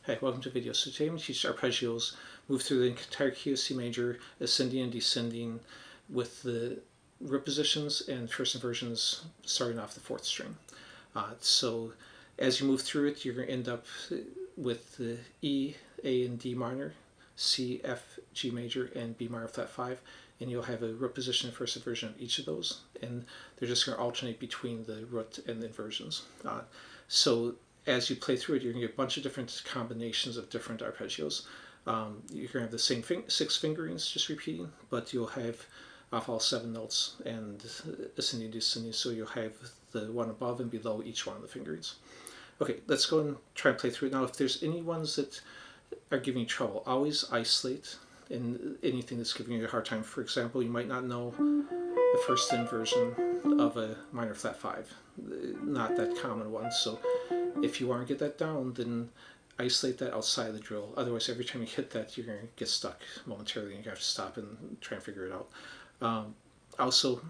Hi, welcome to the video. So today I'm going to teach arpeggios, move through the entire key of C major, ascending and descending with the root positions and first inversions starting off the fourth string. So as you move through it, you're going to end up with the E, A, and D minor, C, F, G major, and B minor flat 5, and you'll have a root position and first inversion of each of those, and they're just going to alternate between the root and the inversions. So as you play through it, you're going to get a bunch of different combinations of different arpeggios. You're going to have the same 6 fingerings just repeating, but you'll have off all 7 notes and ascending, descending, so you'll have the one above and below each one of the fingerings. Okay, let's go and try and play through it. Now, if there's any ones that are giving you trouble, always isolate in anything that's giving you a hard time. For example, you might not know the first inversion of a minor flat 5, not that common one, so if you want to get that down, then isolate that outside of the drill. Otherwise, every time you hit that, you're going to get stuck momentarily and you have to stop and try and figure it out. Also,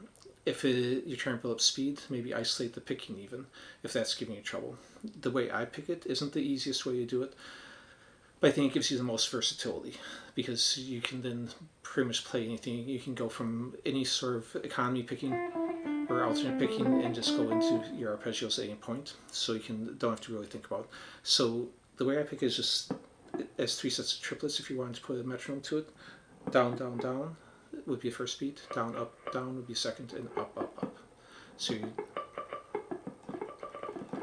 if you're trying to build up speed, maybe isolate the picking even, if that's giving you trouble. The way I pick it isn't the easiest way to do it, but I think it gives you the most versatility, because you can then pretty much play anything. You can go from any sort of economy picking or alternate picking and just go into your arpeggios at any point, so you don't have to really think about it. So the way I pick is just as 3 sets of triplets. If you wanted to put a metronome to it, down, down, down would be the first beat, down, up, down would be second, and up, up, up. So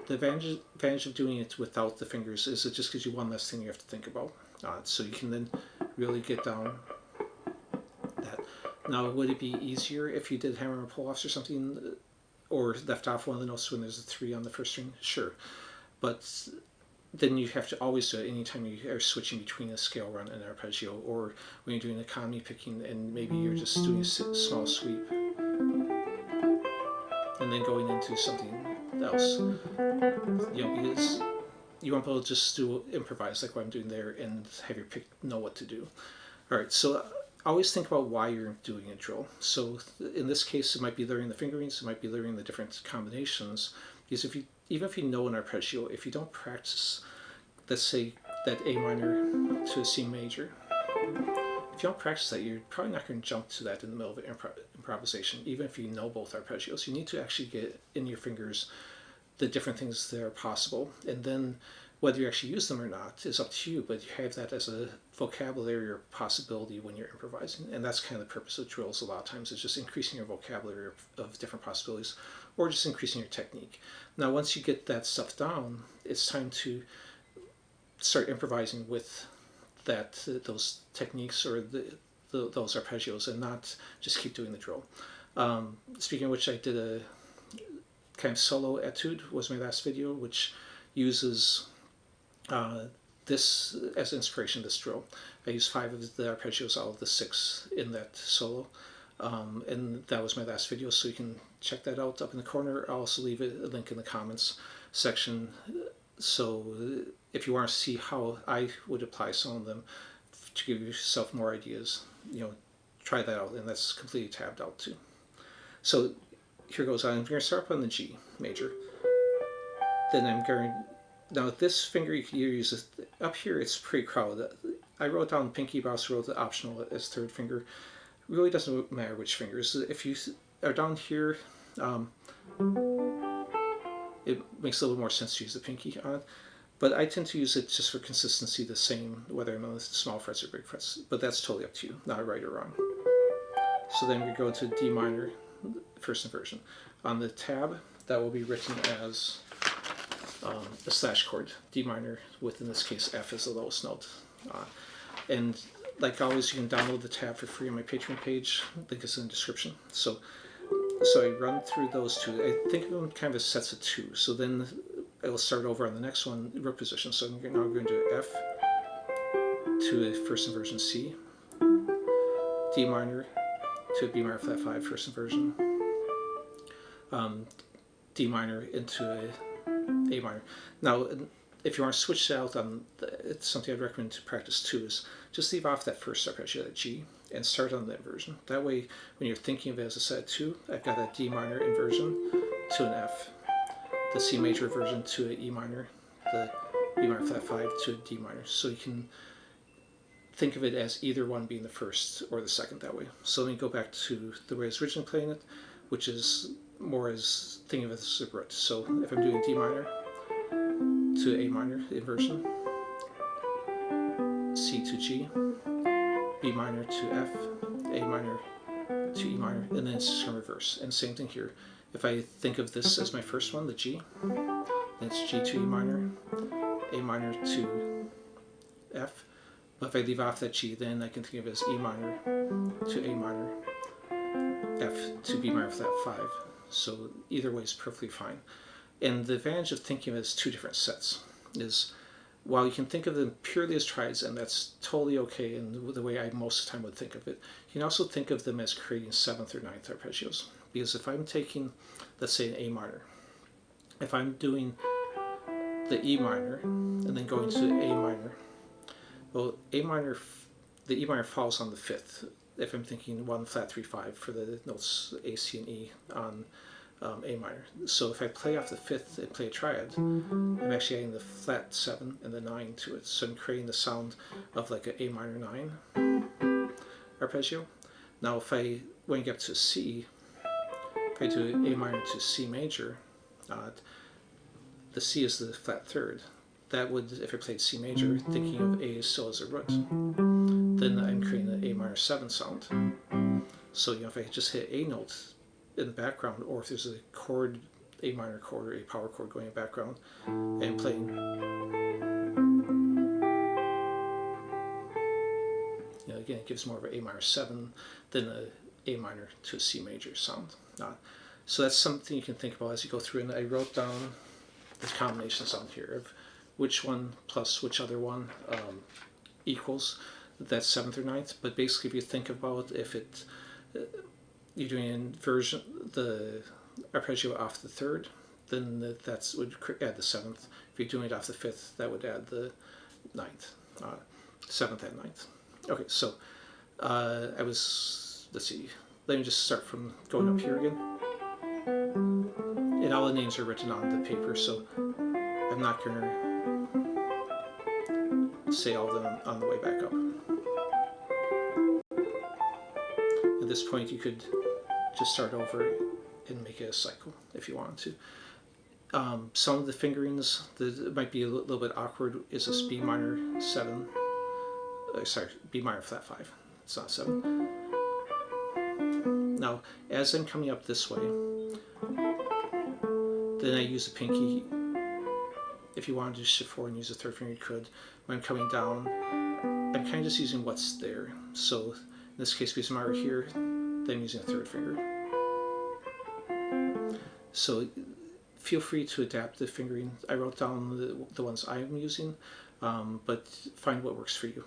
the advantage of doing it without the fingers is it just gives you one less thing you have to think about. So you can then really get down that. Now, would it be easier if you did hammer and pull-offs or something, or left off one of the notes when there's a 3 on the first string? Sure. But then you have to always do it anytime you are switching between a scale run and an arpeggio, or when you're doing economy picking and maybe you're just doing a small sweep and then going into something else. Because you won't be able to just improvise like what I'm doing there and have your pick know what to do. Alright, so always think about why you're doing a drill. So in this case, it might be learning the fingerings, it might be learning the different combinations, because even if you know an arpeggio, if you don't practice, let's say that A minor to a C major, if you don't practice that, you're probably not going to jump to that in the middle of an improvisation, even if you know both arpeggios. You need to actually get in your fingers the different things that are possible, and then whether you actually use them or not is up to you, but you have that as a vocabulary or possibility when you're improvising, and that's kind of the purpose of drills a lot of times, is just increasing your vocabulary of different possibilities, or just increasing your technique. Now, once you get that stuff down, it's time to start improvising with those techniques or those arpeggios, and not just keep doing the drill. Speaking of which, I did a kind of solo etude, was my last video, which uses this as inspiration, this drill. I used 5 of the arpeggios out of the 6 in that solo, and that was my last video, so you can check that out up in the corner. I'll also leave a link in the comments section, so if you want to see how I would apply some of them to give yourself more ideas, try that out, and that's completely tabbed out too. So here goes. I'm going to start up on the G major. Then I'm going. Now this finger you can use up here. It's pretty crowded. I wrote down pinky, but I also wrote the optional as 3rd finger. It really doesn't matter which fingers. If you are down here, it makes a little more sense to use the pinky on it. But I tend to use it just for consistency, the same whether I'm on the small frets or big frets. But that's totally up to you, not right or wrong. So then we go to D minor, first inversion. On the tab, that will be written as a slash chord, D minor, with, in this case, F as the lowest note. And like always, you can download the tab for free on my Patreon page. Link is in the description. So I run through those 2. I think of them kind of as sets of 2. So then I will start over on the next one, root position. So now I'm going to F to a first inversion C, D minor to a B minor flat 5 first inversion, D minor into a A minor. Now, if you want to switch it out, it's something I'd recommend to practice too, is just leave off that first arpeggio, that G, and start on the inversion. That way, when you're thinking of it as a set of 2, I've got a D minor inversion to an F, the C major inversion to an E minor, the B minor flat 5 to D minor. So you can think of it as either one being the first or the second that way. So let me go back to the way I was originally playing it, which is more as thinking of it as a root. So if I'm doing D minor to A minor inversion, C to G, B minor to F, A minor to E minor, and then it's just going to reverse. And same thing here. If I think of this as my first one, the G, then it's G to E minor, A minor to F. But if I leave off that G, then I can think of it as E minor to A minor, F to B minor flat 5. So either way is perfectly fine. And the advantage of thinking of it as two different sets is, while you can think of them purely as triads, and that's totally okay in the way I most of the time would think of it, you can also think of them as creating 7th or 9th arpeggios. Because if I'm taking, let's say, an A minor, if I'm doing the E minor and then going to A minor, well, A minor, the E minor falls on the 5th. If I'm thinking 1 flat 3 5 for the notes A, C, and E on A minor. So if I play off the 5th and play a triad, I'm actually adding the flat 7 and the 9 to it. So I'm creating the sound of like an A minor 9 arpeggio. Now if I, when I get to C, if I do A minor to C major, the C is the flat 3rd. That would, if I played C major, thinking of A still as a root, then I'm creating an A minor 7 sound. So, you know, if I just hit a note in the background, or if there's a chord, A minor chord or a power chord going in the background, and playing, you know, again, it gives more of an A minor 7 than a A minor to a C major sound. So that's something you can think about as you go through, and I wrote down the combination sound here of which one plus which other one equals that 7th or 9th. But basically, if you think about if it, you're doing inversion, the arpeggio off the 3rd, then that would add the 7th. If you're doing it off the 5th, that would add the 9th, 7th and 9th. Okay, so let's see, let me just start from going up here again. And all the names are written on the paper, so I'm not going to say all of them on the way back up. At this point, you could just start over and make it a cycle if you wanted to. Some of the fingerings that might be a little bit awkward is this B minor 7, B minor flat 5. It's not 7. Now, as I'm coming up this way, then I use the pinky. If you wanted to shift forward and use the 3rd finger, you could. When I'm coming down, I'm kind of just using what's there. So in this case, because I'm over here, then I'm using a 3rd finger. So feel free to adapt the fingering. I wrote down the ones I'm using, but find what works for you.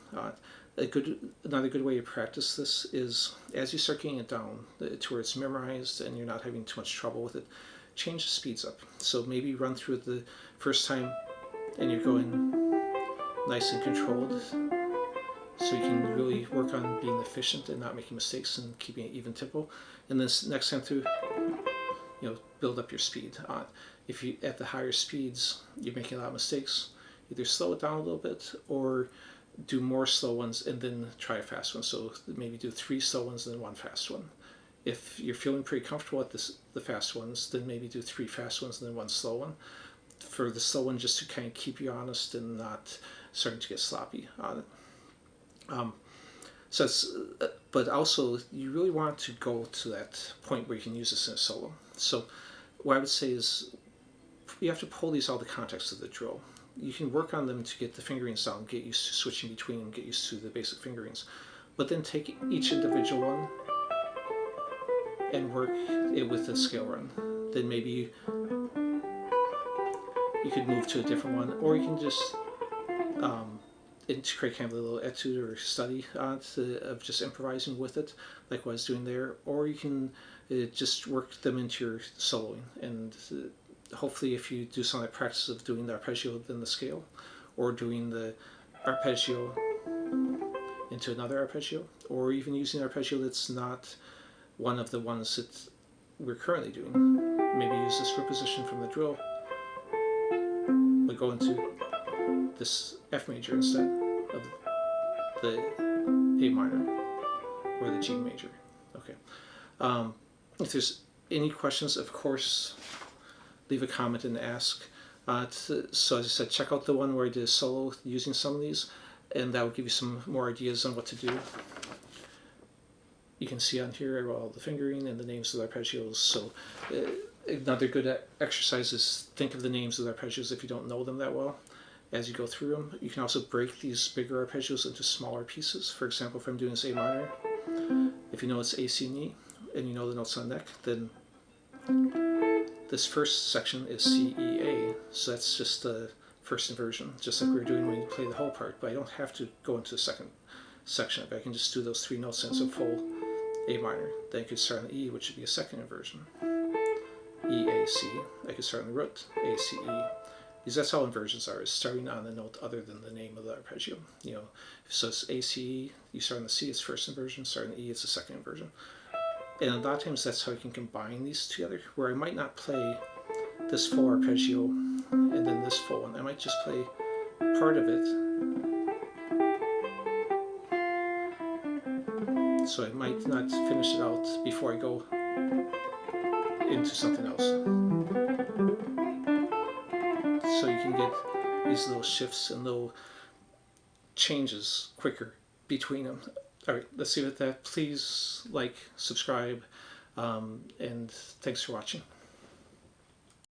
Another good way to practice this is, as you start getting it down to where it's memorized and you're not having too much trouble with it, change the speeds up. So maybe run through it the first time and you're going nice and controlled, so you can really work on being efficient and not making mistakes and keeping it even tempo. And then next time through, you know, build up your speed. If you at the higher speeds you're making a lot of mistakes, either slow it down a little bit or do more slow ones and then try a fast one. So maybe do 3 slow ones and then 1 fast one. If you're feeling pretty comfortable at the fast ones, then maybe do 3 fast ones and then 1 slow one. For the slow one, just to kind of keep you honest and not starting to get sloppy on it. So it's, but also you really want to go to that point where you can use this in a solo. So what I would say is you have to pull these out of the context of the drill. You can work on them to get the fingerings down, get used to switching between them, get used to the basic fingerings. But then take each individual one and work it with a scale run. Then maybe you could move to a different one, or you can just integrate kind of a little etude or study of just improvising with it, like what I was doing there, or you can just work them into your soloing. And hopefully if you do some of that practice of doing the arpeggio then the scale, or doing the arpeggio into another arpeggio, or even using an arpeggio that's not one of the ones that we're currently doing. Maybe use this root position from the drill, but go into this F major instead of the A minor or the G major. Okay. If there's any questions, of course, leave a comment and ask. So as I said, check out the one where I did a solo using some of these, and that will give you some more ideas on what to do. You can see on here I wrote all the fingering and the names of the arpeggios. So another good exercise is think of the names of the arpeggios if you don't know them that well as you go through them. You can also break these bigger arpeggios into smaller pieces. For example, if I'm doing this A minor, if you know it's A, C, and E, and you know the notes on the neck, then this first section is C, E, A. So that's just the first inversion, just like we were doing when you play the whole part. But I don't have to go into the second section. I can just do those three notes as a full A minor. Then I could start on the E, which would be a second inversion. E, A, C. I could start on the root, A, C, E. Because that's all inversions are, is starting on the note other than the name of the arpeggio. You know, so it's A, C, E. You start on the C, it's first inversion. Start on the E, it's the second inversion. And a lot of times that's how you can combine these together, where I might not play this full arpeggio and then this full one. I might just play part of it. So I might not finish it out before I go into something else. So you can get these little shifts and little changes quicker between them. All right, let's see with that. Please like, subscribe, and thanks for watching.